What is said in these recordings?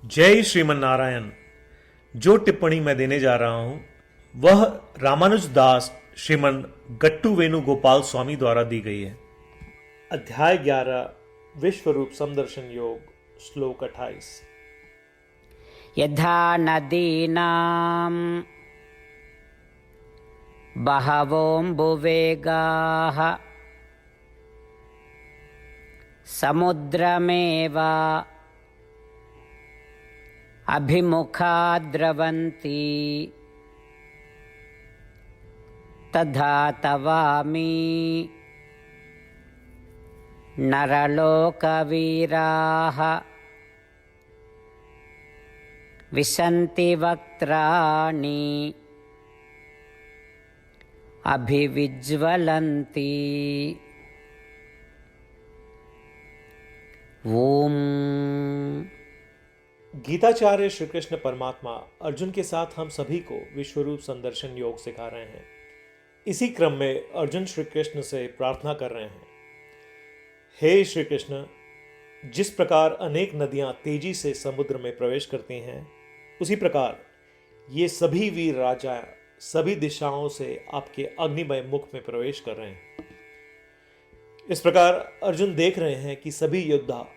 जय श्रीमन नारायण। जो टिप्पणी मैं देने जा रहा हूं वह रामानुज दास श्रीमन गट्टू वेणुगोपाल स्वामी द्वारा दी गई है। अध्याय 11 विश्वरूप समदर्शन योग श्लोक 28। यथा नदीनां बहवोऽम्बुवेगाः समुद्रमेव अभिमुखा द्रवन्ति तथा तवामि नरलोकवीराः विशन्ति वक्त्राणि अभिविज्वलन्ति। ओम। गीताचार्य श्री कृष्ण परमात्मा अर्जुन के साथ हम सभी को विश्वरूप संदर्शन योग सिखा रहे हैं। इसी क्रम में अर्जुन श्री कृष्ण से प्रार्थना कर रहे हैं, हे श्री कृष्ण, जिस प्रकार अनेक नदियां तेजी से समुद्र में प्रवेश करती हैं, उसी प्रकार ये सभी वीर राजा सभी दिशाओं से आपके अग्निमय मुख में प्रवेश कर रहे हैं। इस प्रकार अर्जुन देख रहे हैं कि सभी योद्धा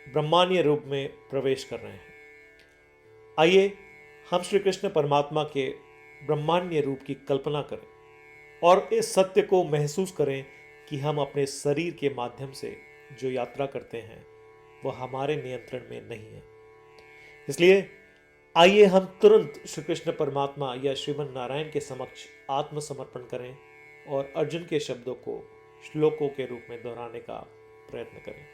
ब्रह्मांडीय रूप में प्रवेश कर रहे हैं। आइए हम श्री कृष्ण परमात्मा के ब्रह्मांडीय रूप की कल्पना करें और इस सत्य को महसूस करें कि हम अपने शरीर के माध्यम से जो यात्रा करते हैं वह हमारे नियंत्रण में नहीं है। इसलिए आइए हम तुरंत श्री कृष्ण परमात्मा या श्रीमन नारायण के समक्ष आत्मसमर्पण करें और अर्जुन के शब्दों को श्लोकों के रूप में दोहराने का प्रयत्न करें।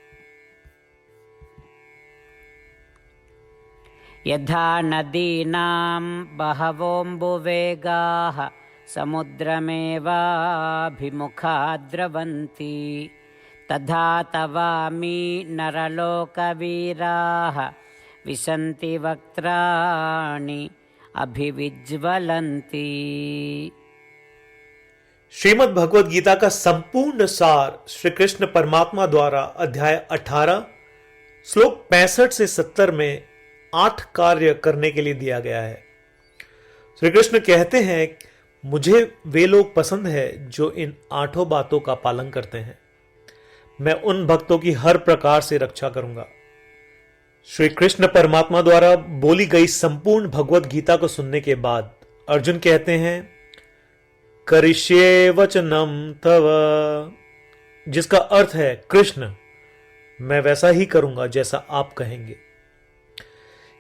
यथा नदीनां बहवोऽम्बुवेगाः समुद्रमेवाभिमुखा द्रवन्ति तथा तवामि नरलोकवीराः विशन्ति वक्त्राणि अभिविज्वलन्ति। श्रीमद् भगवद गीता का संपूर्ण सार श्री कृष्ण परमात्मा द्वारा अध्याय 18 श्लोक 65 से 70 में 8 कार्य करने के लिए दिया गया है। श्री कृष्ण कहते हैं, मुझे वे लोग पसंद है जो इन 8 बातों का पालन करते हैं। मैं उन भक्तों की हर प्रकार से रक्षा करूंगा। श्री कृष्ण परमात्मा द्वारा बोली गई संपूर्ण भगवद गीता को सुनने के बाद अर्जुन कहते हैं, करिष्ये वचनम तव, जिसका अर्थ है, कृष्ण, मैं वैसा ही करूंगा जैसा आप कहेंगे।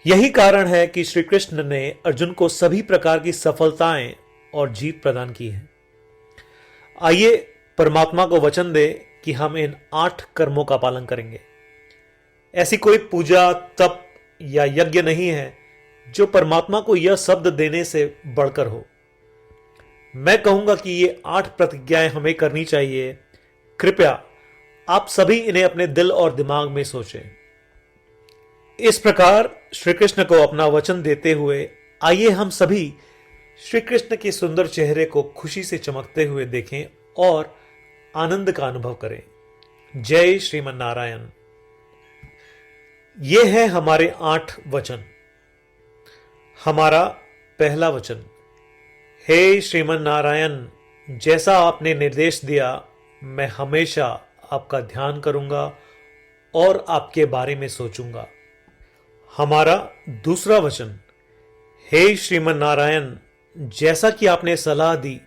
यही कारण है कि श्री कृष्ण ने अर्जुन को सभी प्रकार की सफलताएं और जीत प्रदान की है। आइए परमात्मा को वचन दे कि हम इन 8 कर्मों का पालन करेंगे। ऐसी कोई पूजा, तप या यज्ञ नहीं है जो परमात्मा को यह शब्द देने से बढ़कर हो। मैं कहूंगा कि ये 8 प्रतिज्ञाएं हमें करनी चाहिए। कृपया आप सभी इन्हें अपने दिल और दिमाग में सोचें। इस प्रकार श्री कृष्ण को अपना वचन देते हुए आइए हम सभी श्री कृष्ण के सुंदर चेहरे को खुशी से चमकते हुए देखें और आनंद का अनुभव करें। जय श्रीमन नारायण। ये है हमारे 8 वचन। हमारा पहला वचन, हे श्रीमन नारायण, जैसा आपने निर्देश दिया मैं हमेशा आपका ध्यान करूंगा और आपके बारे में सोचूंगा। हमारा दूसरा वचन, हे श्रीमन नारायण, जैसा कि आपने सलाह दी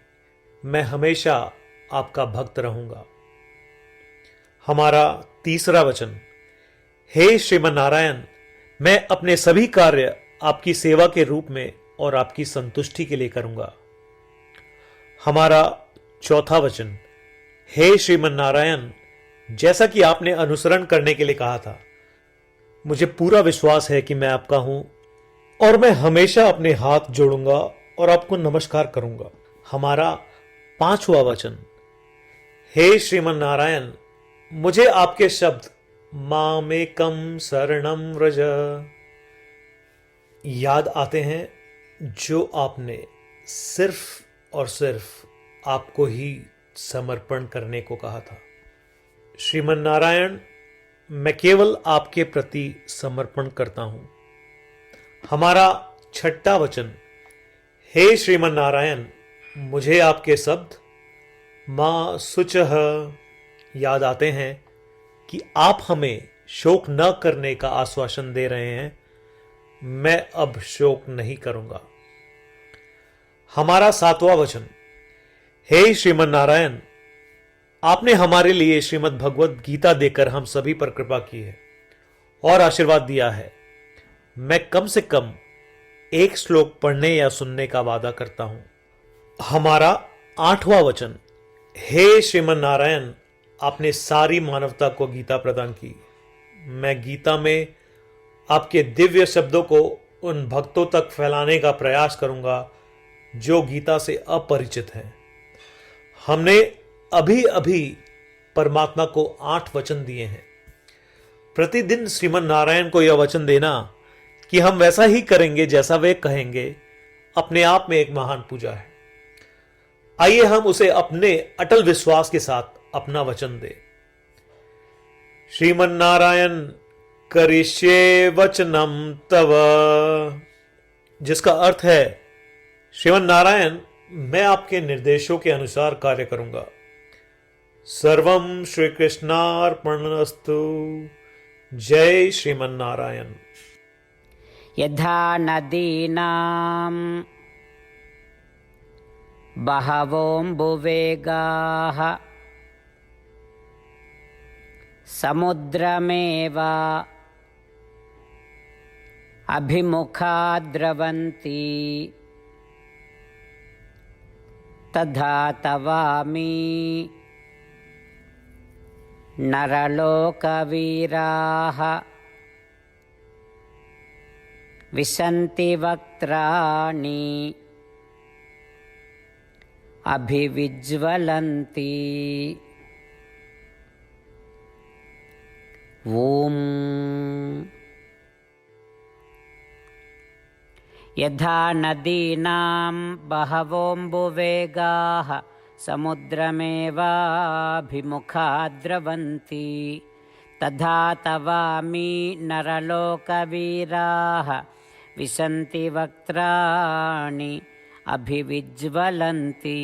मैं हमेशा आपका भक्त रहूंगा। हमारा तीसरा वचन, हे श्रीमन नारायण, मैं अपने सभी कार्य आपकी सेवा के रूप में और आपकी संतुष्टि के लिए करूंगा। हमारा चौथा वचन, हे श्रीमन नारायण, जैसा कि आपने अनुसरण करने के लिए कहा था, मुझे पूरा विश्वास है कि मैं आपका हूं और मैं हमेशा अपने हाथ जोड़ूंगा और आपको नमस्कार करूंगा। हमारा पांचवा वचन, हे श्रीमन नारायण, मुझे आपके शब्द मामेकम शरणम व्रज याद आते हैं जो आपने सिर्फ और सिर्फ आपको ही समर्पण करने को कहा था। श्रीमन नारायण, मैं केवल आपके प्रति समर्पण करता हूं। हमारा छठा वचन, हे श्रीमन नारायण, मुझे आपके शब्द मां सुचह याद आते हैं कि आप हमें शोक न करने का आश्वासन दे रहे हैं। मैं अब शोक नहीं करूंगा। हमारा सातवां वचन, हे श्रीमन नारायण, आपने हमारे लिए श्रीमद् भगवत गीता देकर हम सभी पर कृपा की है और आशीर्वाद दिया है। मैं कम से कम एक श्लोक पढ़ने या सुनने का वादा करता हूं। हमारा आठवां वचन, हे श्रीमन नारायण, आपने सारी मानवता को गीता प्रदान की। मैं गीता में आपके दिव्य शब्दों को उन भक्तों तक फैलाने का प्रयास करूंगा जो गीता से अपरिचित हैं। हमने अभी अभी परमात्मा को 8 वचन दिए हैं। प्रतिदिन श्रीमन नारायण को यह वचन देना कि हम वैसा ही करेंगे जैसा वे कहेंगे, अपने आप में एक महान पूजा है। आइए हम उसे अपने अटल विश्वास के साथ अपना वचन दें। श्रीमन नारायण करिष्ये वचनम तव, जिसका अर्थ है, श्रीमन नारायण, मैं आपके निर्देशों के अनुसार कार्य करूंगा। सर्वम श्री कृष्णार्पणमस्तु। जय श्रीमन नारायण। यथा नदीनां बहवोऽम्बुवेगाः समुद्रमेव अभिमुखा द्रवन्ति तथा तवामि नरलोकवीराः विशन्ति वक्त्राणि अभिविज्वलन्ति। ॐ यथा नदीनां बहवोऽम्बुवेगाः समुद्रमेवाभिमुखा द्रवन्ति तथा तवामि नरलोकवीराः विशन्ति वक्त्राणि अभिविज्वलन्ति।